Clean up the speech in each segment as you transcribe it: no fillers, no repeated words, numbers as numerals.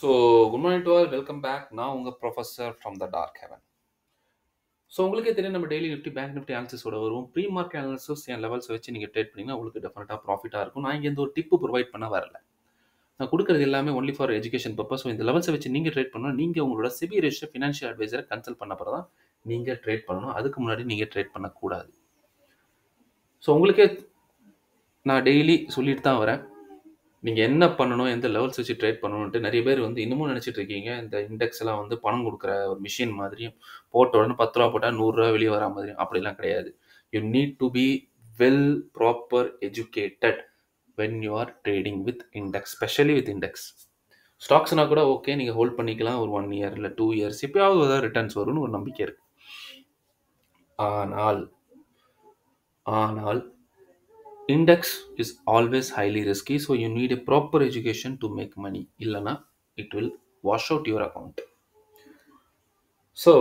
So good morning to all, welcome back. நான் உங்கள் professor from the dark heaven. So உங்களுக்கே தெரியும், நம்ம டெய்லி நிஃப்டி பேங்க் நிஃப்டி அனாலிசிஸோட வருவோம். ப்ரீ மார்க்கெட் அனாலிசிஸ் என் லெவல்ஸ் வச்சு நீங்கள் ட்ரேட் பண்ணிங்கன்னா உங்களுக்கு டெஃபினட்டாக ப்ராஃபிட்டாக இருக்கும். நான் இங்கே எந்த ஒரு டிப்பு ப்ரொவைட் பண்ண வரல. நான் கொடுக்குறது எல்லாமே only for education purpose. So இந்த லெவல்ஸை வச்சு நீங்கள் ட்ரேட் பண்ணணும். நீங்கள் உங்களோட சிபி ரெஜிஸ்டர் ஃபினான்ஷியல் அட்வைசரை கன்சல்ட் பண்ண பிறகு தான் நீங்கள் ட்ரேட் பண்ணணும். அதுக்கு முன்னாடி நீங்கள் ட்ரேட் பண்ணக்கூடாது. ஸோ உங்களுக்கே நான் டெய்லி சொல்லிட்டு தான் வரேன், நீங்கள் என்ன பண்ணணும், எந்த லெவல்ஸ் வச்சு ட்ரேட் பண்ணணுன்ட்டு. நிறைய பேர் இன்னமும் நினச்சிட்டு இருக்கீங்க இந்த இண்டெக்ஸ் எல்லாம் பணம் கொடுக்குற ஒரு மிஷின் மாதிரியும், போட்ட உடனே 10 ரூபா போட்டால் 100 ரூபா வெளியே வரா மாதிரியும். அப்படிலாம் கிடையாது. You need to be well proper educated when you are trading with index, specially with index. ஸ்டாக்ஸ்னா கூட ஓகே, நீங்கள் ஹோல்ட் பண்ணிக்கலாம் ஒரு 1 இயர் இல்லை 2 இயர்ஸ், எப்பயாவது ரிட்டர்ன்ஸ் வரும்னு ஒரு நம்பிக்கை இருக்கு. ஆனால் index is always highly risky, so you need a proper education to make money. Illana it will wash out your account. So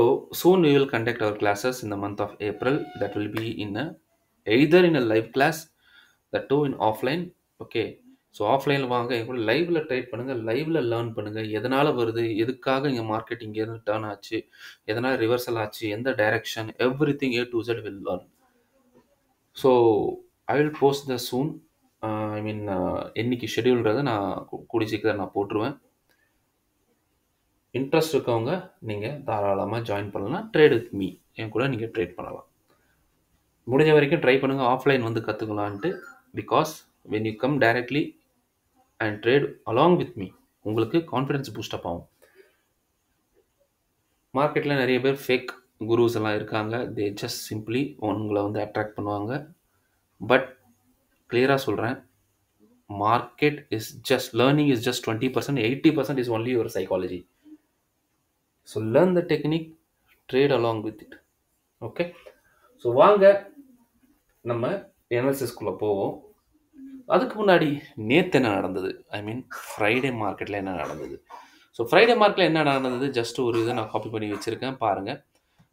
soon we will conduct our classes in the month of April. That will be either in a live class, that too in offline. Okay, so ஆஃப்லைனில் வாங்க, என் கூட லைவில் trade பண்ணுங்கள், லைவில் learn பண்ணுங்கள். எதனால் வருது, எதுக்காக இங்கே மார்க்கெட் இங்கேருந்து டேர்ன் ஆச்சு, எதனால் ரிவர்சல் ஆச்சு, எந்த direction, everything A to Z will learn. So I will post the soon. என்னைக்கு ஷெடியூல்ன்றதை நான் கூடி சீக்கிரம் நான் போட்டுருவேன். இன்ட்ரெஸ்ட் இருக்கவங்க நீங்கள் தாராளமாக ஜாயின் பண்ணலாம். ட்ரேட் வித் மீ, என் கூட நீங்கள் ட்ரேட் பண்ணலாம். முடிஞ்ச வரைக்கும் ட்ரை பண்ணுங்கள், ஆஃப்லைன் கற்றுக்கலான்ட்டு. Because when you come directly and trade along with me, உங்களுக்கு கான்ஃபிடென்ஸ் பூஸ்டப் ஆகும். மார்க்கெட்டில் நிறைய பேர் ஃபேக் குருஸ் எல்லாம் இருக்காங்க. தே ஜஸ்ட் சிம்பிளி உங்களை அட்ராக்ட் பண்ணுவாங்க. பட் கிளியராக சொல்கிறேன், market is just learning is just 20%, 80% is only your psychology. So learn the technique, trade along with it. Okay, so வாங்க நம்ம அனாலிசிஸ்குள்ளே போவோம். அதுக்கு முன்னாடி நேற்று என்ன நடந்தது, ஃப்ரைடே மார்க்கெட்டில் என்ன நடந்தது. ஸோ ஃப்ரைடே மார்க்கெட்டில் என்ன நடந்தது, ஜஸ்ட் ஒரு இதை நான் காப்பி பண்ணி வச்சுருக்கேன் பாருங்கள்.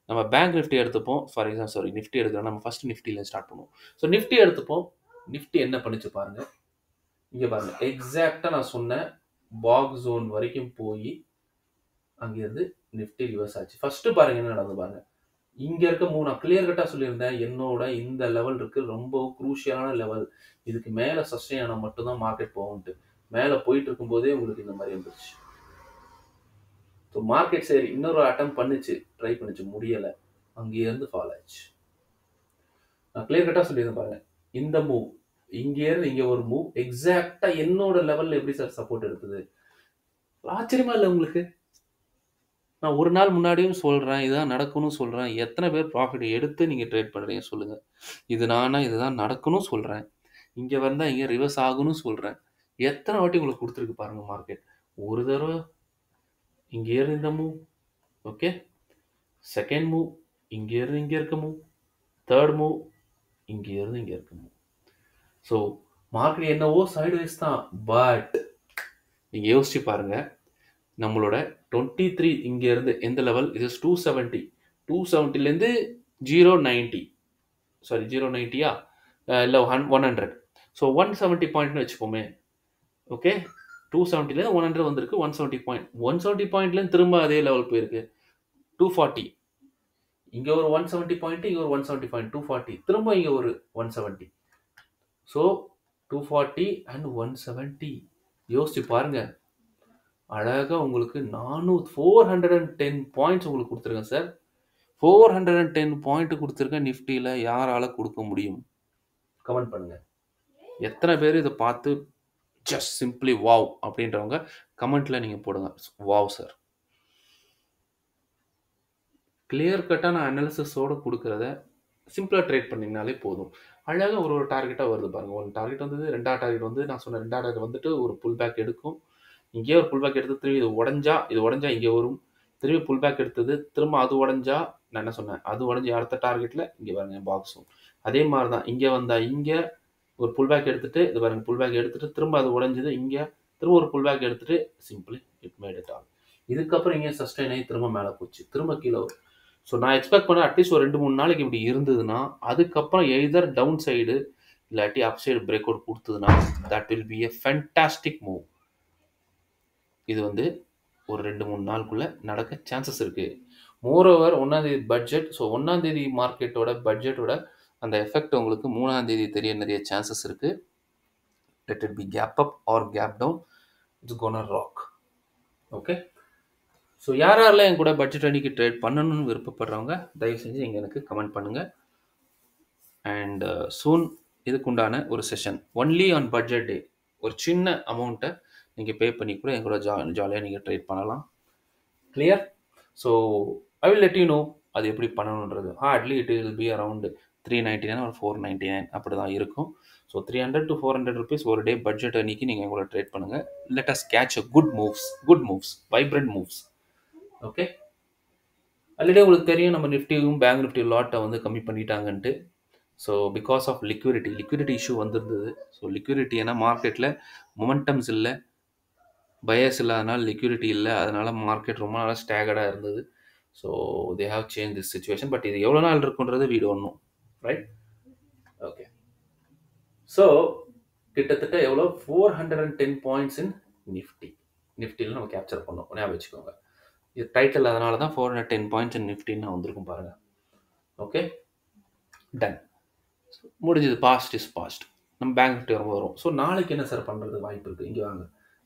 நம்ம பேங்க் நிஃப்டி எடுத்துப்போம், ஃபார் எக்ஸாம்பிள் நிஃப்டி எடுக்கிறோம். நம்ம ஃபஸ்ட்டு நிஃப்டியில் ஸ்டார்ட் பண்ணுவோம். ஸோ நிஃப்டி எடுத்துப்போம். நிஃப்டி என்ன பண்ணிச்சு பாருங்கள். இங்கே பாருங்க, எக்ஸாக்டாக நான் சொன்னேன் பாக் ஜோன் வரைக்கும் போய் அங்கேருந்து நிஃப்டி ரிவர்ஸ் ஆச்சு. ஃபர்ஸ்ட் பாருங்க என்ன நடந்து பாருங்க. இங்க இருக்க நான் கிளியர் கட்டா சொல்லியிருந்தேன், என்னோட இந்த லெவல் இருக்கு, ரொம்ப குரூஷியலான லெவல், இதுக்கு மேல சஸ்டெயின் ஆனால் மட்டும்தான் மார்க்கெட் போகும்ட்டு. மேலே போயிட்டு இருக்கும் போதே உங்களுக்கு இந்த மாதிரி இருந்துச்சு. ஸோ மார்க்கெட் சரி இன்னொரு அட்டம் பண்ணிச்சு, ட்ரை பண்ணிச்சு, முடியலை, அங்கேருந்து ஃபால் ஆயிடுச்சு. நான் கிளியர் கட்டா சொல்லியிருந்தேன் பாருங்க, இந்த மூவ் இங்கேருந்து இங்கே ஒரு மூவ் எக்ஸாக்டா என்னோட லெவலில் எப்படி சார் சப்போர்ட் எடுத்தது. ஆச்சரியமா இல்லை உங்களுக்கு? நான் ஒரு நாள் முன்னாடியும் சொல்கிறேன், இதுதான் நடக்கணும்னு சொல்கிறேன். எத்தனை பேர் ப்ராஃபிட் எடுத்து நீங்கள் ட்ரேட் பண்ணுறீங்க சொல்லுங்கள். இதுதான் நடக்கணும் சொல்கிறேன், இங்கே வந்தால் இங்கே ரிவர்ஸ் ஆகணும்னு சொல்கிறேன். எத்தனை வாட்டி உங்களுக்கு கொடுத்துருக்கு பாருங்கள் மார்க்கெட். ஒரு தடவை இங்கேருந்து இந்த மூவ், ஓகே, செகண்ட் மூவ் இங்கேருந்து இங்கே இருக்க மூவ், தேர்ட் மூவ் இங்கேருந்து இங்கே இருக்க மூவ். ஸோ மார்க்கெட் என்னவோ சைட்வைஸ் தான். பட் நீங்கள் யோசிச்சு பாருங்க, நம்மளோட 23 இங்கேருந்து எந்த லெவல், இது 270, 270லேருந்து 090, சாரி 090யா இல்லை 100. ஸோ 170 பாயிண்ட்னு வச்சுப்போமே. ஓகே, 270லேருந்து 100 வந்திருக்கு, 170 பாயிண்ட். 170 பாயிண்ட்லேருந்து திரும்ப அதே லெவல் போயிருக்கு 240. இங்கே ஒரு 170 பாயிண்ட், இங்கே ஒரு 170 பாயிண்ட், 240, திரும்ப இங்கே ஒரு 170. ஸோ 240 அண்ட் 170 யோசிச்சு பாருங்க. அழகாக உங்களுக்கு 410 பாயிண்ட்ஸ் உங்களுக்கு கொடுத்துருக்கேன் சார். 410 பாயிண்ட் கொடுத்துருக்கேன் நிஃப்டியில். யாரால கொடுக்க முடியும்? கமெண்ட் பண்ணுங்க. எத்தனை பேர் இதை பார்த்து ஜஸ்ட் சிம்பிளி வாவ் அப்படின்றவங்க கமெண்ட்ல நீங்கள் போடுங்க, வாவ் சார். கிளியர் கட்டாக நான் அனாலிசிஸோடு கொடுக்குறத சிம்பிளாக ட்ரேட் பண்ணிங்கனாலே போதும். அழகாக ஒரு டார்கெட்டாக வருது பாருங்கள். ஒரு டார்கெட் வந்தது, ரெண்டாவது டார்கெட் நான் சொன்ன ரெண்டாவது டார்கெட் வந்துட்டு ஒரு புல் பேக் எடுக்கும். இங்கேயே ஒரு புல் பேக் எடுத்து திரும்பி இது உடஞ்சா இங்கே வரும், திரும்பி புல் பேக் எடுத்தது, திரும்ப அது உடஞ்சா, நான் என்ன சொன்னேன், அது உடஞ்சி அடுத்த டார்கெட்டில் இங்கே பாருங்க பாக்ஸும் அதே மாதிரி தான். இங்கே வந்தால் இங்கே ஒரு புல் பேக் எடுத்துகிட்டு, இது பாருங்க புல் பேக் எடுத்துகிட்டு திரும்ப அது உடஞ்சிது, இங்கே திரும்ப ஒரு புல் பேக் எடுத்துகிட்டு simply it made it all. இதுக்கப்புறம் இங்கே சஸ்டெயின் ஆகி திரும்ப மேலே போச்சு, திரும்ப கீழே வரும். ஸோ நான் எக்ஸ்பெக்ட் பண்ண அட்லீஸ்ட் ஒரு 2-3 நாளைக்கு இப்படி இருந்ததுன்னா, அதுக்கப்புறம் எய்தர் டவுன் சைடு இல்லாட்டி அப் சைடு பிரேக் அவுட் கொடுத்ததுன்னா, that will be a fantastic move. இது ஒரு 2-3 நாளுக்குள்ள நடக்க சான்சஸ் இருக்கு. மோரோவர் 1ஆம் தேதி பட்ஜெட். ஸோ 1ஆம் தேதி மார்க்கெட்டோட பட்ஜெட்டோட அந்த எஃபெக்ட் உங்களுக்கு 3ஆம் தேதி தெரிய நிறைய சான்சஸ் இருக்கு. Let it be gap up or gap down. It's gonna rock. Okay. So யாரெல்லாம் என் கூட பட்ஜெட் அன்னைக்கு ட்ரேட் பண்ணணும்னு விருப்பப்படுறவங்க தயவு செஞ்சு இங்கே எனக்கு கமெண்ட் பண்ணுங்கள். அண்ட் சூன் இதுக்குண்டான ஒரு செஷன் ஒன்லி ஆன் பட்ஜெட் டே. ஒரு சின்ன அமௌண்ட்டை நீங்கள் பே பண்ணி கூட என் கூட ஜாலியாக நீங்கள் ட்ரேட் பண்ணலாம். Clear? So I will let you know அது எப்படி பண்ணணுன்றது. Hardly it will be around 399 ஒரு 499 அப்படி தான் இருக்கும். ஸோ 300 to 400 rupees ஒரு டே பட்ஜெட் அன்னைக்கு நீங்கள் எங்களோட ட்ரேட் பண்ணுங்கள். Let us catch a good moves vibrant moves. Okay. Already உங்களுக்கு தெரியும் நம்ம நிஃப்டியும் பேங்க் நிஃப்டி லாட்டை வந்து கம்மி பண்ணிட்டாங்கன்ட்டு. So because of liquidity issue வந்துருந்தது. ஸோ லிக்விடிட்டி ஏன்னா மார்க்கெட்டில் மொமெண்டம்ஸ் இல்லை, பயஸ் இல்லாதனால லிக்விடிட்டி இல்லை, அதனால மார்க்கெட் ரொம்ப நாளாக ஸ்டாகர்டாக இருந்தது. So they have change this situation. But இது எவ்வளோ நாள் இருக்குன்றது we don't know, right? Okay. So கிட்டத்தட்ட எவ்வளோ 410 பாயிண்ட்ஸ் இன் நிஃப்டியில் நம்ம கேப்சர் பண்ணோம். ஞாபகம் வச்சுக்கோங்க. இது டைட்டில் அதனால தான் 410 பாயிண்ட்ஸ் இன் நிஃப்டின்னு வந்திருக்கும் பாருங்கள். Okay, done. முடிஞ்சது. Past is past. நம்ம பேங்க் நிஃப்டி வரும். ஸோ நாளைக்கு என்ன சார் பண்ணுறது வாய்ப்பு இருக்குது? இங்கே வாங்க,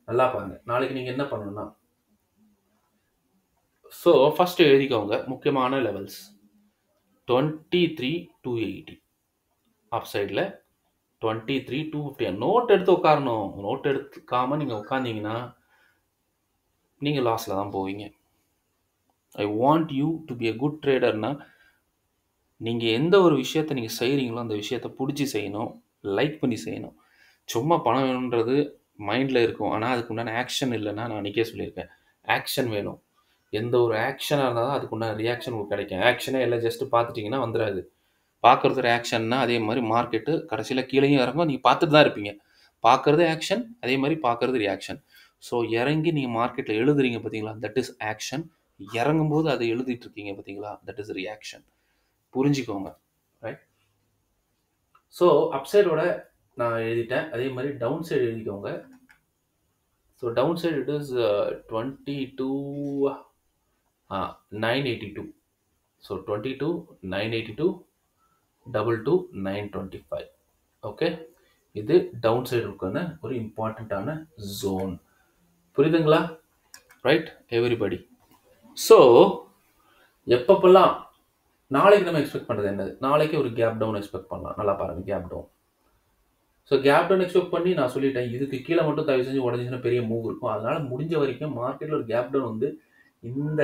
நல்லா பாருங்க. நாளைக்கு நீங்கள் என்ன பண்ணணும்னா, ஸோ ஃபஸ்ட்டு எழுதிக்கோங்க முக்கியமான லெவல்ஸ் 23,280 அப் சைடில் 23,250. நோட் எடுத்து உட்காரணும். நோட் எடுத்துக்காமல் நீங்கள் உட்காந்தீங்கன்னா நீங்கள் லாஸில் தான் போவீங்க. I want you to be a good ட்ரேடர்னா நீங்கள் எந்த ஒரு விஷயத்தை நீங்கள் செய்கிறீங்களோ அந்த விஷயத்தை பிடிச்சி செய்யணும், லைக் பண்ணி செய்யணும். சும்மா பணம் வேணுன்றது மைண்டில் இருக்கும், ஆனால் அதுக்கு உண்டான ஆக்ஷன் இல்லைன்னா நான் அன்றைக்கே சொல்லியிருக்கேன், ஆக்ஷன் வேணும். எந்த ஒரு ஆக்ஷனாக இருந்தால் தான் அதுக்கு உண்டான ரியாக்ஷன் உங்களுக்கு கிடைக்கும். ஆக்ஷனே எல்லாம் ஜஸ்ட்டு பார்த்துட்டிங்கன்னா வந்துடாது. பார்க்குறது ஆக்ஷன்னா அதே மாதிரி மார்க்கெட்டு கடைசியில் கீழேயும் இறங்கும், நீங்கள் பார்த்துட்டு தான் இருப்பீங்க. பார்க்குறது ஆக்ஷன், அதே மாதிரி பார்க்குறது ரியாக்ஷன். ஸோ இறங்கி நீங்கள் மார்க்கெட்டில் எழுதுறீங்க பார்த்தீங்களா, தட் இஸ் ஆக்ஷன். இறங்கும்போது அதை எழுதிட்டு இருக்கீங்க பார்த்தீங்களா, தட் இஸ் ரியாக்ஷன். புரிஞ்சுக்கோங்க, ரைட்? ஸோ அப் சைடோட நான் எழுதிட்டேன். அதே மாதிரி டவுன் சைடு எழுதிக்கோங்க. So down side it is 22,982. So 22,982 22,925. Okay, இது டவுன் சைடு இருக்கான ஒரு இம்பார்ட்டண்ட்டான ஜோன். புரியுதுங்களா? Right everybody? ஸோ எப்பப்பெல்லாம் நாளைக்கு நம்ம எக்ஸ்பெக்ட் பண்ணுறது என்னது? நாளைக்கு ஒரு கேப் டவுன் எக்ஸ்பெக்ட் பண்ணலாம். நல்லா பாருங்கள், gap down. So gap down expect பண்ணி நான் சொல்லிட்டேன், இதுக்கு கீழே மட்டும் தயவு செஞ்சு உடஞ்சிச்சுன்னா பெரிய மூவ் இருக்கும். அதனால முடிஞ்ச வரைக்கும் மார்க்கெட்டில் ஒரு கேப் டவுன் வந்து இந்த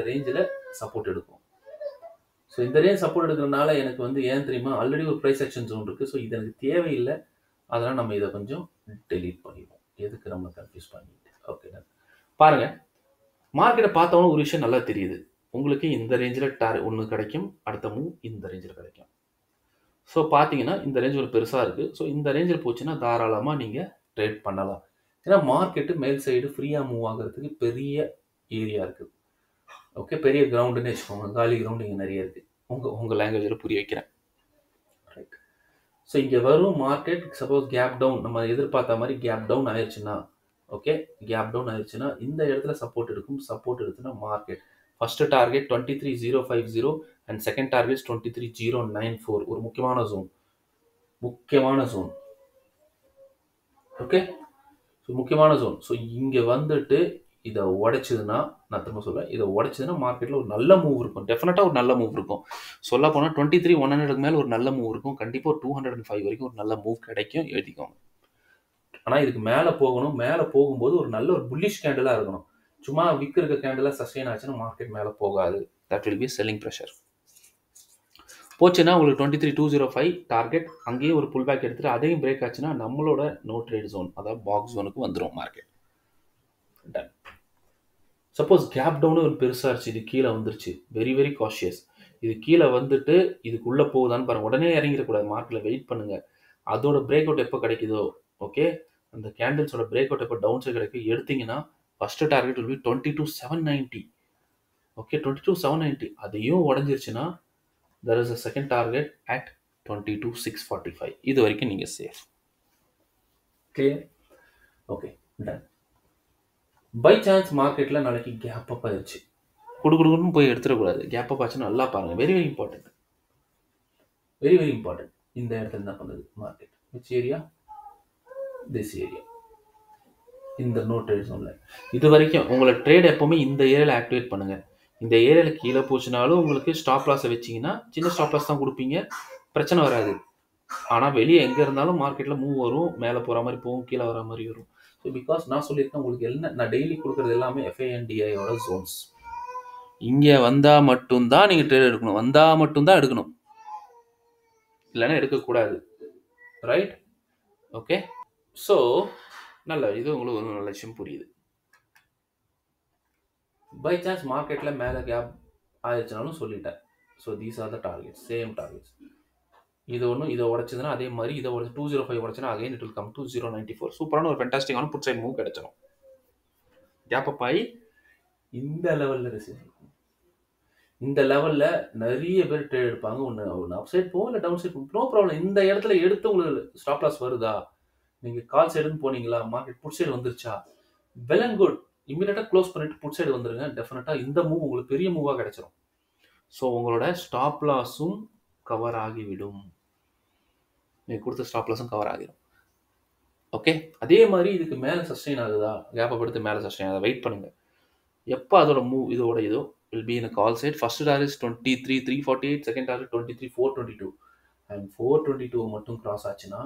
ரேஞ்சில் சப்போர்ட் எடுக்கும். ஸோ இந்த ரேஞ்ச் சப்போர்ட் எடுக்கிறதுனால எனக்கு வந்து ஏன் தெரியுமா, ஆல்ரெடி ஒரு ப்ரைஸ் ஆக்ஷன் ஜோன் இருக்குது. ஸோ இது எனக்கு தேவையில்லை. அதனால் நம்ம இதை கொஞ்சம் டெலீட் பண்ணிடுவோம். எதுக்கு நம்ம கன்ஃபியூஸ் பண்ணிட்டு. ஓகே, பாருங்கள். மார்க்கெட்டை பார்த்தவொன்னே ஒரு விஷயம் நல்லா தெரியுது. உங்களுக்கு இந்த ரேஞ்சில் ஒன்று கிடைக்கும், அடுத்த மூவ் இந்த ரேஞ்சில் கிடைக்கும். ஸோ பார்த்தீங்கன்னா இந்த ரேஞ்ச் ஒரு பெருசாக இருக்குது. ஸோ இந்த ரேஞ்சில் போச்சுன்னா தாராளமாக நீங்கள் ட்ரேட் பண்ணலாம். ஏன்னா மார்க்கெட்டு மேல் சைடு ஃப்ரீயாக மூவ் ஆகிறதுக்கு பெரிய ஏரியா இருக்குது. ஓகே, பெரிய கிரவுண்டுன்னு வச்சுக்கோங்க. காலி கிரவுண்டு இங்கே நிறைய இருக்குது. உங்கள் லாங்குவேஜில் புரிய வைக்கிறேன், ரைட்? ஸோ இங்கே வரும் மார்க்கெட். சப்போஸ் கேப் டவுன் நம்ம எதிர்பார்த்த மாதிரி கேப் டவுன் ஆயிடுச்சுன்னா, ஓகே, கேப் டவுன் ஆயிடுச்சுன்னா இந்த இடத்துல சப்போர்ட் எடுக்கும். சப்போர்ட் எடுத்துன்னா market first target 23,050 and second target 23,094. ஒரு முக்கியமான ஜோன். ஓகே, ஸோ முக்கியமான ஜோன். ஸோ இங்கே வந்துட்டு இதை உடைச்சதுன்னா, நான் திரும்ப சொல்வேன், இதை உடைச்சதுன்னா மார்க்கெட்டில் ஒரு நல்ல மூவ் இருக்கும். டெஃபினட்டாக ஒரு நல்ல மூவ் இருக்கும். சொல்ல போனால் 23,100 மேலே ஒரு நல்ல மூவ் இருக்கும். கண்டிப்பாக ஒரு 205 வரைக்கும் ஒரு நல்ல மூவ் கிடைக்கும், எழுதிக்கோங்க. ஆனால் இதுக்கு மேலே போகணும். மேலே போகும்போது ஒரு நல்ல ஒரு புல்லிஷ் கேண்டலாக இருக்கணும். சும்மா விக் இருக்க கேண்டலாக சஸ்டெயின் ஆச்சுன்னா மார்க்கெட் மேலே போகாது. That will B selling pressure. போச்சுன்னா உங்களுக்கு 23,205 டார்கெட், அங்கேயே ஒரு புல் பேக் எடுத்துகிட்டு அதையும் பிரேக் ஆச்சுன்னா நம்மளோட நோ ட்ரேட் ஜோன், அதாவது பாக்ஸ் ஜோனுக்கு வந்துடும் market. Done. Suppose gap down ஒரு பெருசாக இருச்சு, இது கீழே வந்துருச்சு, வெரி வெரி காஷியஸ். இது கீழே வந்துட்டு இதுக்குள்ளே போகுதான்னு பாருங்கள். உடனே இறங்கிடக்கூடாது, மார்க்கெட்டில் வெயிட் பண்ணுங்கள். அதோட பிரேக் அவுட் எப்போ கிடைக்குதோ, ஓகே, அந்த கேண்டில்ஸோட பிரேக் அவுட் எப்போ டவுன் சைடு கிடைக்கும் எடுத்தீங்கன்னா first target will be 22,790. Okay, 22,790. அதையும் உடஞ்சிருச்சுன்னா there is a second target at 22,645. இது வரைக்கும் நீங்கள் safe. Clear? Okay, done. By chance மார்க்கெட்டில் நாளைக்கு கேப் அப் ஆயிடுச்சு, கொடுக்கணும்னு போய் எடுத்துடக்கூடாது. கேப் அப் ஆச்சுன்னா நல்லா பாருங்கள். Very very important, very very important. இந்த இடத்துல என்ன பண்ணுது market, which area, this area, இந்த நோ ட்ரேட் ஜோன்ல. இது வரைக்கும் உங்களை ட்ரேட் எப்பவுமே இந்த ஏரியாவில் ஆக்டிவேட் பண்ணுங்க. இந்த ஏரியாவில் கீழே போச்சுனாலும் உங்களுக்கு ஸ்டாப் லாஸை வச்சிங்கன்னா சின்ன ஸ்டாப் லாஸ் தான் கொடுப்பீங்க, பிரச்சனை வராது. ஆனால் வெளியே எங்கே இருந்தாலும் மார்க்கெட்டில் மூவ் வரும், மேலே போகிற மாதிரி போகும், கீழே வர மாதிரி வரும். ஸோ பிகாஸ் நான் சொல்லியிருக்கேன் உங்களுக்கு என்ன, நான் டெய்லி கொடுக்குறது எல்லாமே FINDIயோட ஜோன்ஸ். இங்கே வந்தால் மட்டும்தான் நீங்கள் ட்ரேட் எடுக்கணும், வந்தால் மட்டும்தான் எடுக்கணும், இல்லைன்னா எடுக்கக்கூடாது. ரைட்? ஓகே. ஸோ நல்ல இது உங்களுக்கு ஒரு நல்ல விஷயம் புரியுது. பை சான்ஸ் மார்க்கெட்டில் மேலே கேப் ஆயிடுச்சுனாலும் சொல்லிட்டேன். So these are the targets, same targets. இது ஒன்று இதை உடச்சதுன்னா அதே மாதிரி இதை உடச்சு 205 உடச்சுன்னா again it will come to 094. சூப்பரான ஒரு ஃபென்டாஸ்டிக்கான புட் சைட் மூவ் கிடைச்சிடும். கேப் அப் ஆகி இந்த லெவலில் ரிசீவ், இந்த லெவலில் நிறைய பேர் ட்ரேட் எடுப்பாங்க. ஒன்று அப் சைட் போகும், இல்லை டவுன் சைட் போகும், நோ ப்ராப்ளம். இந்த இடத்துல எடுத்து உங்களுக்கு ஸ்டாப் லாஸ் வருதா, நீங்கள் கால் சைடுன்னு போனீங்களா, மார்க்கெட் புட் சைடு வந்துருச்சா, வெல் அண்ட் குட், இமீடியட்டாக க்ளோஸ் பண்ணிட்டு புட் சைடு வந்துருங்க. டெஃபினட்டாக இந்த மூவ் உங்களுக்கு பெரிய மூவாக கிடைச்சிடும். ஸோ உங்களோட ஸ்டாப் லாஸும் கவர் ஆகிவிடும், நீங்கள் கொடுத்த ஸ்டாப் லாஸும் கவர் ஆகிடும். ஓகே. அதே மாதிரி இதுக்கு மேலே சஸ்டெயின் ஆகுதா, கேப்பை எடுத்து மேலே சஸ்டெயின் ஆகுதா, வெயிட் பண்ணுங்க. எப்போ அதோட மூவ் இதோட இதோ will be in call side. First target 23,348, second target 23,422 and 422 மட்டும் கிராஸ் ஆச்சுன்னா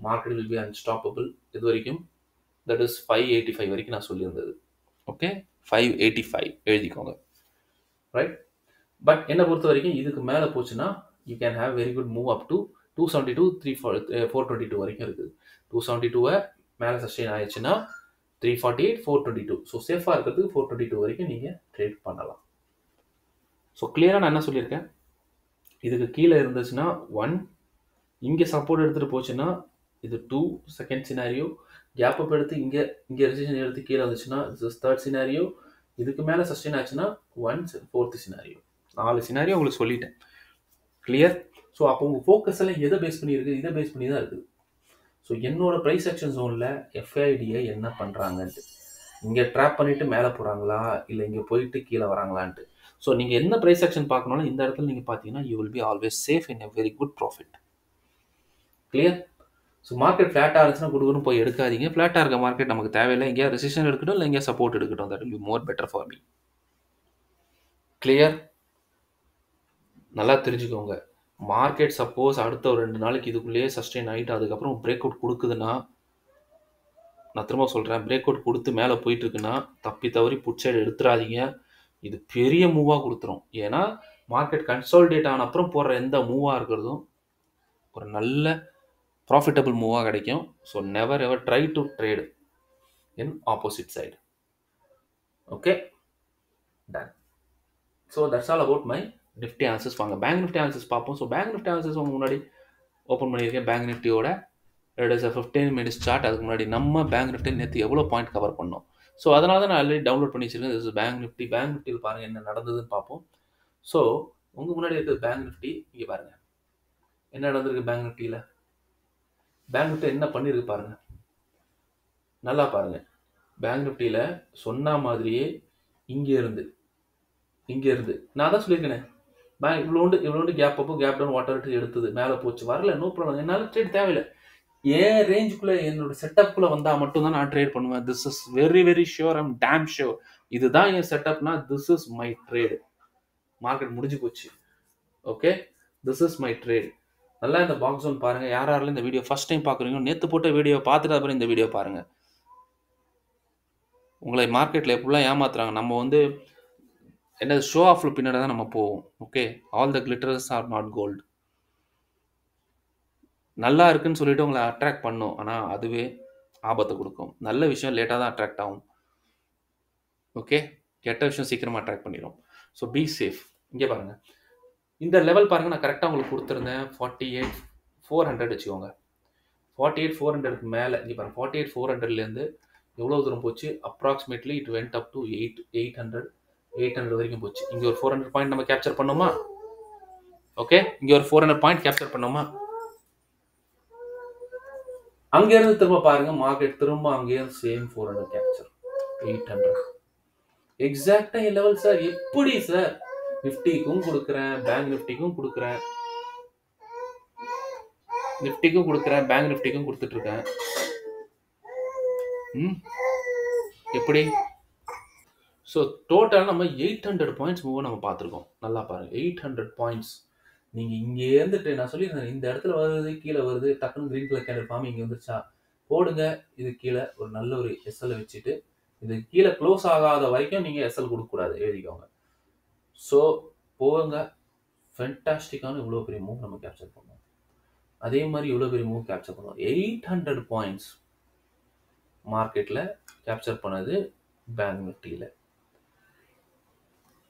மார்க்கெட் வில் பி அன்ஸ்டாப்பபிள். இது வரைக்கும் தட் இஸ் 585 வரைக்கும் நான் சொல்லியிருந்தது. ஓகே, 585 எழுதிக்கோங்க. ரைட்? பட் என்னை பொறுத்த வரைக்கும் இதுக்கு மேலே போச்சுன்னா you can have very good move up to 272, 422 வரைக்கும் இருக்குது. 272 மேலே சஸ்டெயின் ஆயிடுச்சுன்னா 348, 422. ஸோ சேஃபாக இருக்கிறதுக்கு 422 வரைக்கும் நீங்கள் ட்ரேட் பண்ணலாம். ஸோ கிளியராக நான் என்ன சொல்லியிருக்கேன், இதுக்கு கீழே இருந்துச்சுன்னா 1, இங்கே சப்போர்ட் எடுத்துகிட்டு போச்சுன்னா இது 2, செகண்ட் சினாரியோ. கேப் அப் எடுத்து இங்கே ரெசிஸ்டன்ஸ் எடுத்து கீழே வந்துச்சுன்னா தேர்ட் சினாரியோ. இதுக்கு மேலே சஸ்டெயின் ஆச்சுன்னா 1, ஃபோர்த் சினாரியோ. 4 சினாரியோ உங்களுக்கு சொல்லிட்டேன். கிளியர்? ஸோ அப்போ உங்கள் ஃபோக்கஸ் எல்லாம் எதை பேஸ் பண்ணி இருக்குது, இதை பேஸ் பண்ணி தான் இருக்குது. ஸோ என்னோட ப்ரைஸ் ஆக்ஷன் ஜோனில் FIDI என்ன பண்ணுறாங்கன்ட்டு, இங்கே ட்ராப் பண்ணிவிட்டு மேலே போகிறாங்களா, இல்லை இங்கே போயிட்டு கீழே வராங்களான்ட்டு. ஸோ நீங்கள் என்ன ப்ரைஸ் ஆக்ஷன் பார்க்கணும்னா இந்த இடத்துல நீங்கள் பார்த்தீங்கன்னா you will be always safe in a very good profit. Clear? So market ஃப்ளாட்டாக இருந்துச்சுன்னா கொடுக்கணும் போய் எடுக்காதீங்க. ஃப்ளாட்டாக இருக்க மார்க்கெட் நமக்கு தேவையில்லை. எங்கேயா ரெசிஸ்டன்ஸ் எடுக்கட்டும், இல்லை எங்கேயா சப்போர்ட் எடுக்கட்டும். That will be more better for me. Clear? நல்லா தெரிஞ்சுக்கோங்க. மார்க்கெட் சப்போஸ் அடுத்த ஒரு 2 நாளைக்கு இதுக்குள்ளேயே சஸ்டெயின் ஆகிட்டு அதுக்கப்புறம் பிரேக் அவுட் கொடுக்குதுன்னா, நான் திரும்ப சொல்கிறேன், பிரேக் அவுட் கொடுத்து மேலே போயிட்டு இருக்குன்னா தப்பி தவறி புட் சைடு எடுத்துடாதீங்க. இது பெரிய மூவாக கொடுத்துரும். ஏன்னா மார்க்கெட் கன்சாலிடேட் ஆன அப்புறம் போடுற எந்த மூவாக இருக்கிறதும் ஒரு நல்ல ப்ராஃபிட்டபிள் மூவாக கிடைக்கும். So never ever try to trade in opposite side. Okay, done. So that's all about my Nifty analysis. வாங்க பேங்க் நிஃப்டி அனாலிசிஸ் பார்ப்போம். ஸோ பேங்க் நிஃப்டி அனாலிசிஸ் முன்னாடி ஓப்பன் பண்ணியிருக்கேன். பேங்க் நிஃப்டியோட இட் இஸ் 15 மினிட்ஸ் சார்ட். அதுக்கு முன்னாடி நம்ம bank Nifty நேற்று எவ்வளோ பாயிண்ட் கவர் பண்ணோம். ஸோ அதனால தான் நான் ஆல்ரெடி டவுன்லோட் பண்ணி வச்சிருக்கேன். This is bank Nifty. Bank நிஃப்டியில் பாருங்கள் என்ன நடந்ததுன்னு பார்ப்போம். ஸோ உங்கள் முன்னாடி இருக்கிறது பேங்க் நிஃப்டி. இங்கே பாருங்கள் என்ன நடந்திருக்கு பேங்க் நிஃப்டியில். பேங்க் நிஃப்டி என்ன பண்ணியிருக்கு பாருங்கள், நல்லா பாருங்கள். பேங்க் நிஃப்டியில் சொன்ன மாதிரியே இங்கே இருந்து நான் தான் சொல்லியிருக்கேனே, பேங்க் இவ்வளோண்டு கேப் அப்போ கேப் டவுன் வாட்டர் எடுத்தது, மேலே போச்சு, வரல, நோ ப்ராப்ளம், என்னால் ட்ரேட் தேவையில்லை. ஏன் ரேஞ்சுக்குள்ளே என்னோட செட்டப்புக்குள்ளே வந்தால் மட்டும்தான் நான் ட்ரேட் பண்ணுவேன். This is very very sure, I'm damn sure. இதுதான் என் செட்டப்னா this is my trade. Market முடிஞ்சு போச்சு. Okay, this is my trade. நல்லா இந்த பாக்ஸ் ஒன் பாருங்கள். யாரெல்லாம் இந்த வீடியோ ஃபஸ்ட் டைம் பார்க்குறீங்க, நேற்று போட்ட வீடியோ பார்த்துட்டு அப்புறம் இந்த வீடியோ பாருங்கள். உங்களை மார்க்கெட்டில் எப்படிலாம் ஏமாத்துறாங்க. நம்ம என்ன ஷோ ஆஃப்ல பின்னாடி தான் நம்ம போவோம். Okay, all the glitters are not gold. நல்லா இருக்குன்னு சொல்லிட்டு உங்களை அட்ராக்ட் பண்ணும், ஆனால் அதுவே ஆபத்தை கொடுக்கும். நல்ல விஷயம் லேட்டாக தான் அட்ராக்ட் ஆகும். ஓகே, கெட்ட விஷயம் சீக்கிரமாக அட்ராக்ட் பண்ணிடும். So be safe. இங்கே பாருங்கள், இந்த லெவல் பாருங்கள், நான் கரெக்டாக உங்களுக்கு கொடுத்துருந்தேன். 48,400 வச்சுக்கோங்க. 48,400க்கு மேலே இங்கே பாருங்கள், 48,400லேருந்து எவ்வளோ தூரம் போச்சு, approximately it went up to 800 வரைக்கும் போச்சு. இங்கே ஒரு 400 பாயிண்ட் நம்ம கேப்சர் பண்ணோமா? ஓகே, இங்கே ஒரு 400 பாயிண்ட் கேப்சர் பண்ணோமா? அங்கேருந்து திரும்ப பாருங்க, மார்க்கெட் திரும்ப அங்கேயும் சேம் 400 கேப்சர். 800 எக்ஸாக்டா என் லெவல் சார். எப்படி சார்? நிஃப்டிக்கும் கொடுக்குறேன், பேங்க் நிஃப்டிக்கும் கொடுக்குறேன், நிஃப்டிக்கும் கொடுக்குறேன், பேங்க் நிஃப்டிக்கும் கொடுத்துட்டு இருக்கேன். எப்படி? ஸோ டோட்டலாக நம்ம 800 பாயிண்ட்ஸ் மூவ் நம்ம பார்த்துருக்கோம். நல்லா பாருங்க, 800 பாயிண்ட்ஸ். நீங்கள் இங்கே இருந்துட்டு நான் சொல்லியிருந்தேன், இந்த இடத்துல வருது, கீழே வருது, டக்குன்னு கிரீன் கலர் கேண்டில் ஃபார்ம் இங்கே வந்துருச்சா போடுங்க. இது கீழே ஒரு நல்ல ஒரு எஸ்எல் வச்சுட்டு, இது கீழே க்ளோஸ் ஆகாத வரைக்கும் நீங்கள் எஸ்எல் கொடுக்கக்கூடாது, எழுதிக்கோங்க. ஸோ போங்க, ஃபென்டாஸ்டிக்கான இவ்வளோ பெரிய மூவ் நம்ம கேப்சர் பண்ணுவோம். அதே மாதிரி இவ்வளோ பெரிய மூவ் கேப்சர் பண்ணுவோம். 800 பாயிண்ட்ஸ் மார்க்கெட்டில் கேப்சர் பண்ணது பேங்க் நிஃப்டியில்.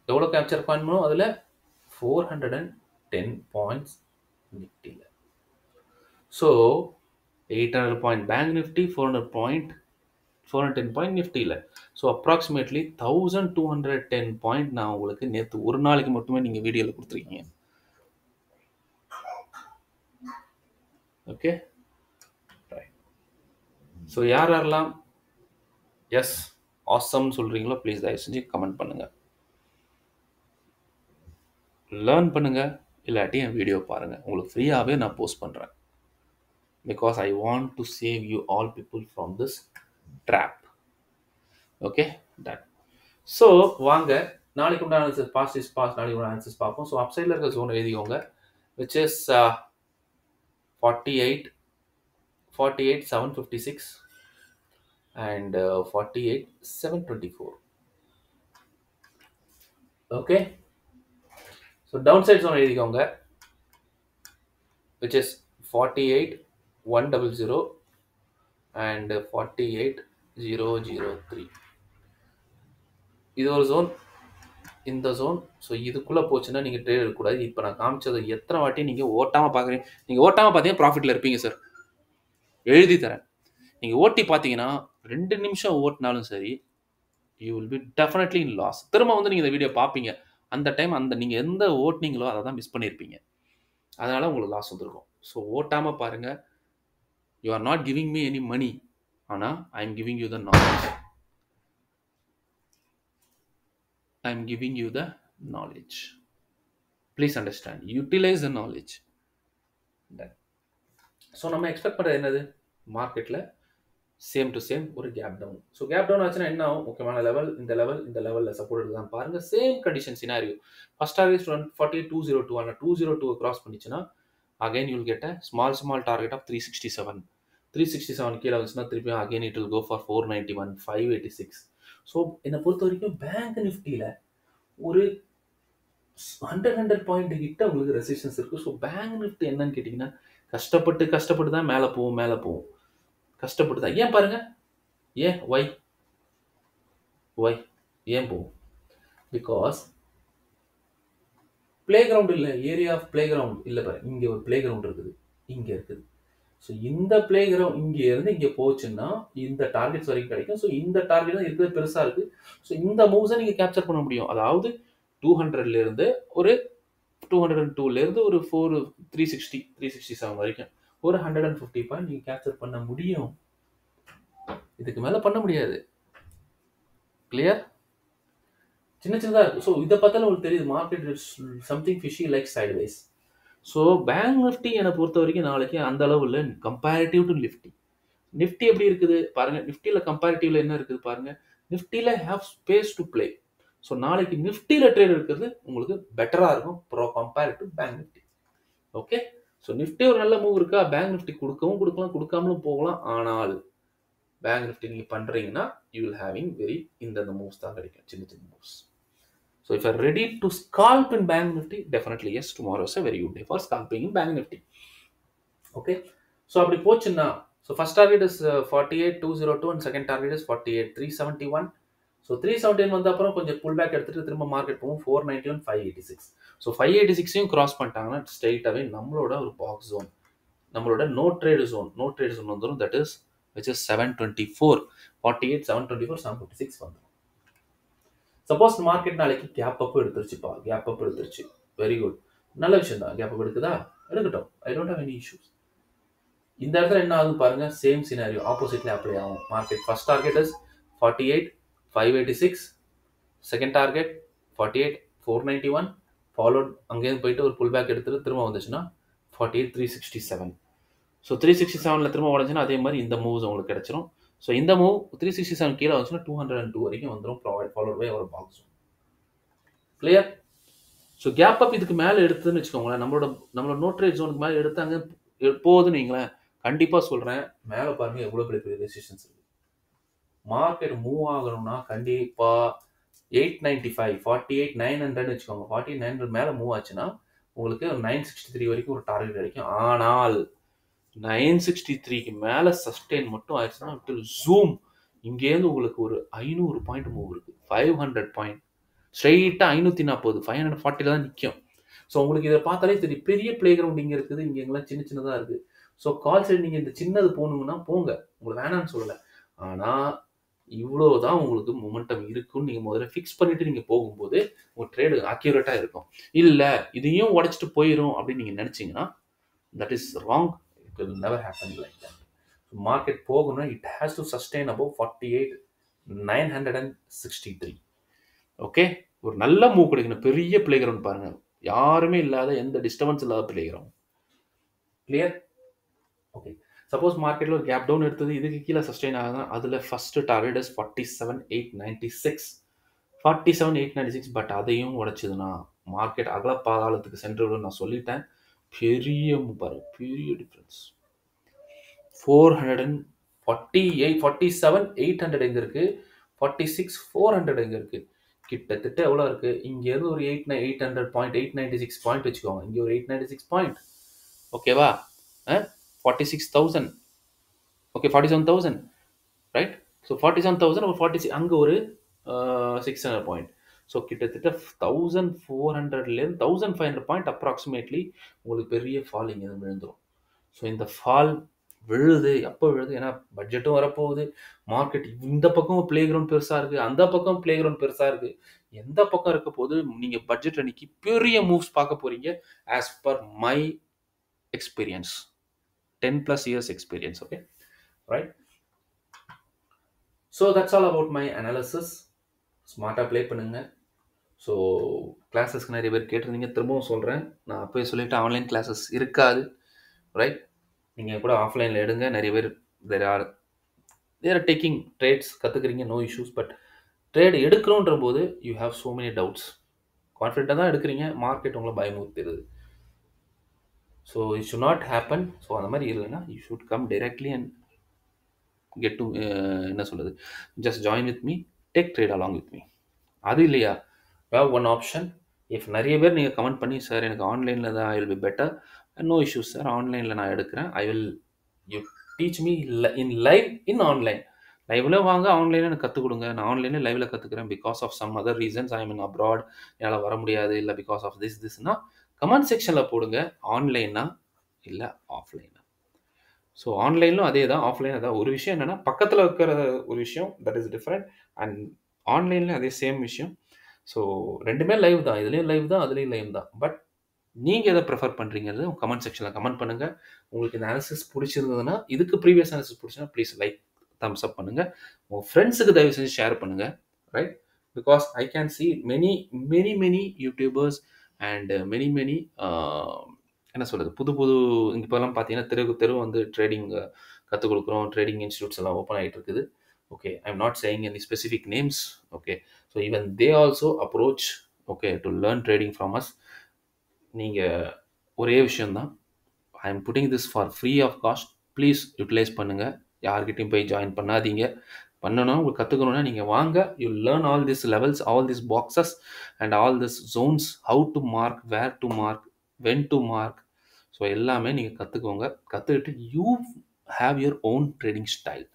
எவ்வளோ கேப்சர் பண்ணணும்? அதில் 410 பாயிண்ட்ஸ் நிஃப்டியில். So 800 point bank Nifty, 410 point நிஃப்டியில். ஸோ அப்ராக்சிமேட்லி 1210 பாயிண்ட் நான் உங்களுக்கு நேற்று ஒரு நாளைக்கு மட்டுமே நீங்கள் வீடியோவில் கொடுத்துருக்கீங்க. ஓகே, ஸோ யாரெல்லாம் எஸ் ஆசம் சொல்கிறீங்களோ ப்ளீஸ் தயவு செஞ்சு கமெண்ட் பண்ணுங்கள். லேர்ன் பண்ணுங்கள், இல்லாட்டி என் வீடியோ பாருங்கள். உங்களுக்கு ஃப்ரீயாகவே நான் போஸ்ட் பண்ணுறேன். Because I want to save you all people from this trap. Okay, done. So வாங்க நாளைக்கு உண்டான ஆன்சர் பாஸ்ட் இஸ் பாஸ்ட், நாளைக்கு உண்டான ஆன்சர்ஸ் பார்ப்போம். ஸோ அப்சைடில் இருக்க ஜோன் எழுதிக்கோங்க, which is 48,756 and 48,724. Okay, so downside zone எழுதிக்கோங்க, which is 48,100 and 48,003. இது ஒரு ஜோன், இந்த ஜோன். ஸோ இதுக்குள்ளே போச்சுன்னா நீங்கள் ட்ரேட் எடுக்கக்கூடாது. இப்போ நான் காமிச்சதை எத்தனை வாட்டி நீங்கள் ஓட்டாமல் பார்க்குறீங்க? நீங்கள் ஓட்டாமல் பார்த்தீங்கன்னா ப்ராஃபிட்டில் இருப்பீங்க சார், எழுதி தரேன். நீங்கள் ஓட்டி பார்த்தீங்கன்னா 2 நிமிஷம் ஓட்டினாலும் சரி, you will be definitely in loss. திரும்ப வந்து நீங்கள் இந்த வீடியோ பார்ப்பீங்க, அந்த டைம் அந்த நீங்கள் எந்த ஓட்டினீங்களோ அதை தான் மிஸ் பண்ணியிருப்பீங்க, அதனால் உங்களுக்கு லாஸ் வந்துருக்கும். ஸோ ஓட்டாமல் பாருங்கள். You are not giving me any money, ஆனால் I am giving you the knowledge. I am giving you the knowledge. Please understand. Utilize the knowledge. Done. So நம்ம எக்ஸ்பெக்ட் பண்ணுறது என்னது? மார்க்கெட்டில் சேம் டு சேம் ஒரு gap down. So gap down ஆச்சுன்னா என்ன ஆகும்? முக்கியமான லெவல் இந்த லெவல், இந்த லெவலில் சப்போர்ட் எடுக்கலாம் பாருங்கள். Same condition scenario. First target 48,202. ஆனால் 202 கிராஸ் பண்ணிச்சுன்னா again you'll get a small target of 367. 367 கீழே வந்துச்சுன்னா திருப்பியும் again it will go for 491, 586. So என்னை பொறுத்த வரைக்கும் பேங்க் நிஃப்டியில் ஒரு 100 பாயிண்ட் கிட்ட உங்களுக்கு ரெசிஸ்டன்ஸ் இருக்குது. ஸோ பேங்க் நிஃப்டி என்னன்னு கேட்டிங்கன்னா கஷ்டப்பட்டு தான் மேலே போகும், கஷ்டப்பட்டு தான். ஏன் பாருங்கள், ஏன் ஒய் ஏன் போகும்? பிகாஸ் பிளே கிரவுண்ட் இல்லை, ஏரியா ஆஃப் பிளே கிரவுண்ட் இல்லை. பாரு, இங்கே ஒரு பிளே கிரவுண்ட் இருக்குது, இங்கே இருக்குது. ஸோ இந்த பிளே கிரவுண்ட் இங்கே இருந்து இங்கே போச்சுன்னா இந்த டார்கெட்ஸ் வரைக்கும் கிடைக்கும். ஸோ இந்த டார்கெட் தான் இருக்கிறது பெருசாக இருக்குது. ஸோ இந்த மூவ்ஸை நீங்கள் கேப்சர் பண்ண முடியும். அதாவது 200லேருந்து ஒரு 202லேருந்து ஒரு 360, 367 வரைக்கும் ஒரு 150 பாயிண்ட் நீங்கள் கேப்சர் பண்ண முடியும். இதுக்கு மேலே பண்ண முடியாது. கிளியர்? சின்னதாக இருக்குது. ஸோ இதை பார்த்தாலும் உங்களுக்கு தெரியுது, market something fishy like sideways. So bank Nifty என்னை பொறுத்த வரைக்கும் நாளைக்கு அந்த அளவில் கம்பேரிட்டிவ் டு நிஃப்டி எப்படி இருக்குது பாருங்கள். நிஃப்டியில் கம்பேரிட்டிவ்ல என்ன இருக்குது பாருங்கள். நிஃப்டியில் have space to play. So நாளைக்கு நிஃப்டியில் ட்ரேட் இருக்கிறது உங்களுக்கு பெட்டராக இருக்கும் compare to bank Nifty. Okay, so Nifty ஒரு நல்ல மூவ் இருக்கா? பேங்க் நிஃப்டி கொடுக்கலாம், கொடுக்காமலும் போகலாம். ஆனால் பேங்க் நிஃப்டி நீங்கள் பண்ணுறீங்கன்னா யூ வில் ஹேவிங் இந்த மூவ்ஸ் தான் கிடைக்கும், சின்ன moves. So if you are ready to scalp in Bank Nifty, definitely yes, tomorrow is a very good day for scalping in Bank Nifty. Okay, so அப்படி போச்சுன்னா, so first target is 48,202 and second target is 48,371. So 371 வந்த அப்புறம் கொஞ்சம் pull back எடுத்துட்டு திரும்ப market போகும் 491, 586. So 586ஐயும் cross பண்ணிட்டாங்கன்னா ஸ்ட்ரெயிட்டாகவே நம்மளோட ஒரு பாக்ஸ் ஜோன், நம்மளோட நோ ட்ரேட் ஜோன் வந்துடும். தட் இஸ் which is 724, 48, 724, 756 வந்துடும். சப்போஸ் மார்க்கெட் நாளைக்கு கேப் அப் எடுத்துருச்சு, வெரி குட், நல்ல விஷயம் தான். கேப் அப் எடுக்குதா, எடுக்கட்டும், I don't have any issues. இந்த இடத்துல என்ன ஆகும் பாருங்க, சேம் சினாரியோ ஆப்போசிட்ல அப்ளை ஆகும். Market first target is 48, 586, second target 48, 491, followed அங்கேருந்து போயிட்டு ஒரு புல் பேக் எடுத்துட்டு திரும்ப வந்துச்சுன்னா 48, 367. ஸோ 367 திரும்ப உடஞ்சுன்னா அதே மாதிரி இந்த மூவ்ஸ் உங்களுக்கு கிடைச்சிரும். ஸோ இந்த மூவ் 367 கீழே வந்துச்சுன்னா 202 வரைக்கும் வந்துடும், ஃபாலோட் பை ஒரு box. Clear? So gap up இதுக்கு மேலே எடுத்துன்னு வச்சுக்கோங்களேன், நம்மளோட நோ ட்ரேட் ஜோனுக்கு மேலே எடுத்தாங்க போகுதுன்னு வைங்களேன், கண்டிப்பாக சொல்கிறேன் மேலே பாருங்கள் எவ்வளோ பெரிய பெரிய ரெசிஸ்டன்ஸ் இருக்குது. மார்க்கெட் மூவ் ஆகணும்னா கண்டிப்பாக 895, 48, 900 வச்சுக்கோங்க. 4900 மேலே மூவ் ஆச்சுன்னா உங்களுக்கு 963 வரைக்கும் ஒரு டார்கெட் கிடைக்கும். ஆனால் 963க்கு மேலே சஸ்டெயின் மட்டும் ஆயிடுச்சுன்னா ஜூம் இங்கேருந்து உங்களுக்கு ஒரு 500 பாயிண்ட் மூவ் இருக்குது, 500 பாயிண்ட் ஸ்ட்ரெயிட்டாக 540, 540 தான் நிற்கும். ஸோ உங்களுக்கு இதை பார்த்தாலே தெரியும் பெரிய பிளே கிரவுண்ட் இங்கே இருக்குது, இங்கே எங்கெல்லாம் சின்ன சின்னதாக இருக்குது. ஸோ கால் சைடு நீங்கள் இந்த சின்னது போகணுங்கன்னா போங்க, உங்களுக்கு வேணான்னு சொல்லலை. ஆனால் இவ்வளோதான் உங்களுக்கு மொமெண்டம் இருக்குன்னு நீங்கள் முதல்ல ஃபிக்ஸ் பண்ணிட்டு நீங்கள் போகும்போது உங்கள் ட்ரேடு அக்யூரேட்டாக இருக்கும். இல்லை இதையும் உடச்சிட்டு போயிடும் அப்படின்னு நீங்கள் நினச்சிங்கன்னா that is wrong. It will never happen like that. Market போகணும்னா it has to sustain above 48, 963. Okay, ஒரு நல்ல மூவ் கிடைக்கணும். பெரிய பிளே கிரவுண்ட் பாருங்க, யாருமே இல்லாத, எந்த டிஸ்டர்பன்ஸ் இல்லாத play ground. Clear? Okay, suppose மார்க்கெட்டில் ஒரு கேப் டவுன் எடுத்தது இதுக்கு கீழே சஸ்டெயின் ஆகுதுன்னா அதில் ஃபஸ்ட்டு டார்கெட் இஸ் 47,896, 47,896. பட் அதையும் உடைச்சதுன்னா மார்க்கெட் அகல பாதாளத்துக்கு சென்று நான் சொல்லிட்டேன். பெரிய பாருங்க, பெரிய டிஃப்ரென்ஸ். 448, 47,800 எங்கே இருக்குது, 46,400 எங்கே இருக்குது, கிட்டத்தட்ட எவ்வளோ இருக்குது, இங்கேருந்து ஒரு 800 பாயிண்ட், 896 பாயிண்ட் வச்சுக்கோங்க. இங்கே ஒரு 896 பாயிண்ட், ஓகேவா? 46,000, ஓகே 47,000, ரைட்? ஸோ 47,000 ஒரு 46, அங்கே ஒரு 600 பாயிண்ட். ஸோ கிட்டத்தட்ட 1,400லேருந்து 1,500 பாயிண்ட் அப்ராக்சிமேட்லி உங்களுக்கு பெரிய ஃபால் இங்கே விழுந்துடும். ஸோ இந்த ஃபால் விழுது எப்போ விழுது, ஏன்னா பட்ஜெட்டும் வரப்போகுது, மார்க்கெட் இந்த பக்கம் பிளே கிரவுண்ட் பெருசாக இருக்குது, அந்த பக்கம் பிளே கிரவுண்ட் பெருசாக இருக்குது. எந்த பக்கம் இருக்க போது நீங்கள் பட்ஜெட் அன்னைக்கு பெரிய மூவ்ஸ் பார்க்க போகிறீங்க as per my experience, 10+ years experience. Okay, right? So that's all about my analysis. ஸ்மார்ட்டாக ப்ளே பண்ணுங்கள். ஸோ கிளாஸஸ்க்கு நிறைய பேர் கேட்டிருந்தீங்க, திரும்பவும் சொல்கிறேன், நான் அப்போயே சொல்லிவிட்டு ஆன்லைன் கிளாஸஸ் இருக்காது, ரைட்? நீங்கள் கூட ஆஃப்லைனில் எடுங்க. நிறைய பேர் தேர் ஆர் டேக்கிங் ட்ரேட்ஸ், கற்றுக்குறீங்க, நோ இஷ்யூஸ். பட் ட்ரேட் எடுக்கணுன்ற போது you have so many doubts. கான்ஃபிடென்ட்டாக தான் எடுக்கிறீங்க, மார்க்கெட் உங்களை பயமுறுத்திடுது. So it should not happen. So அந்த மாதிரி இல்லைன்னா you should come directly and get to என்ன சொல்கிறது, just join with me, take trade along with me. அது இல்லையா, ஹேவ் ஒன் ஆப்ஷன். இஃப் நிறைய பேர் நீங்கள் கமெண்ட் பண்ணி சார் எனக்கு ஆன்லைனில் தான் I will be better, no issues sir, ஆன்லைனில் நான் எடுக்கிறேன், I will you teach me in live, in online. லைவில் வாங்க, ஆன்லைனில் எனக்கு கற்றுக் கொடுங்க, நான் ஆன்லைனில் லைவில் கற்றுக்குறேன். Because of some other reasons I mean abroad, என்னால் வர முடியாது, இல்லை பிகாஸ் ஆஃப் திஸ்னா கமெண்ட் செக்ஷனில் போடுங்க. ஆன்லைனா இல்லை ஆஃப்லைனா? ஸோ ஆன்லைன்லும் அதே தான், ஆஃப்லைன் அதான். ஒரு விஷயம் என்னென்னா பக்கத்தில் இருக்கிற ஒரு விஷயம் தட் இஸ் டிஃப்ரெண்ட், அண்ட் ஆன்லைன்லேயும் அதே சேம் விஷயம். ஸோ ரெண்டுமே லைவ் தான், இதுலேயும் லைவ் தான், அதுலேயும் லைவ் தான். பட் நீங்கள் எதை ப்ரிஃபர் பண்ணுறீங்கிறது கமெண்ட் செக்ஷனில் கமெண்ட் பண்ணுங்கள். உங்களுக்கு இந்த அனாலிசிஸ் பிடிச்சிருந்ததுன்னா, இதுக்கு ப்ரீவியஸ் அனாலிசிஸ் பிடிச்சிருந்தா ப்ளீஸ் லைக், தம்ஸ் அப் பண்ணுங்கள். உங்கள் ஃப்ரெண்ட்ஸுக்கு தயவு செஞ்சு ஷேர் பண்ணுங்கள், right? Because I can see many YouTubers and many என்ன சொல்கிறது, புது இப்போலாம் பார்த்தீங்கன்னா தெரு வந்து ட்ரேடிங் கற்றுக் கொடுக்குறோம், ட்ரேடிங் இன்ஸ்டியூட்ஸ் எல்லாம் ஓப்பன் ஆகிட்டு இருக்குது. Okay, I am not saying any specific names. Okay, so even they also approach okay to learn trading from us. நீங்கள் ஒரே விஷயந்தான், I am putting this for free of cost. Please utilize பண்ணுங்கள், யார்கிட்டையும் போய் join பண்ணாதீங்க. பண்ணணும் உங்களுக்கு கற்றுக்கணுன்னா நீங்கள் வாங்க, you learn all this levels, all this boxes and all this zones, how to mark, where to mark, when to mark. So எல்லாமே நீங்கள் கற்றுக்கோங்க. கற்றுக்கிட்டு you have your own trading style.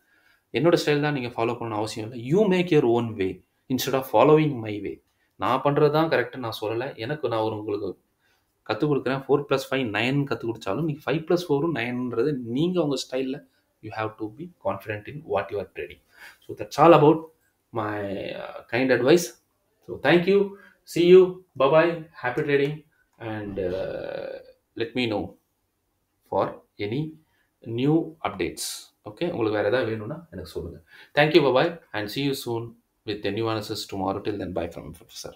என்னோடய ஸ்டைல் தான் நீங்கள் ஃபாலோ பண்ணணும் அவசியம் இல்லை. You make your own way instead of following my way. நான் பண்ணுறது தான் கரெக்டுன்னு நான் சொல்லலை. நான் உங்களுக்கு கற்றுக் கொடுக்குறேன். 4+5 9 கற்றுக் கொடுத்தாலும் நீங்கள் 5+4 9ன்றது நீங்கள் உங்கள் ஸ்டைலில் you have to be confident in what you are trading. So that's all about my kind advice. So thank you, see you, bye-bye, happy trading, and let me know for any new updates. Okay, உங்களுக்கு வேறு ஏதாவது வேணும்னா எனக்கு சொல்லுங்கள். Thank you, bye-bye, and see you soon. with the new analysis tomorrow. Till then, bye from Professor.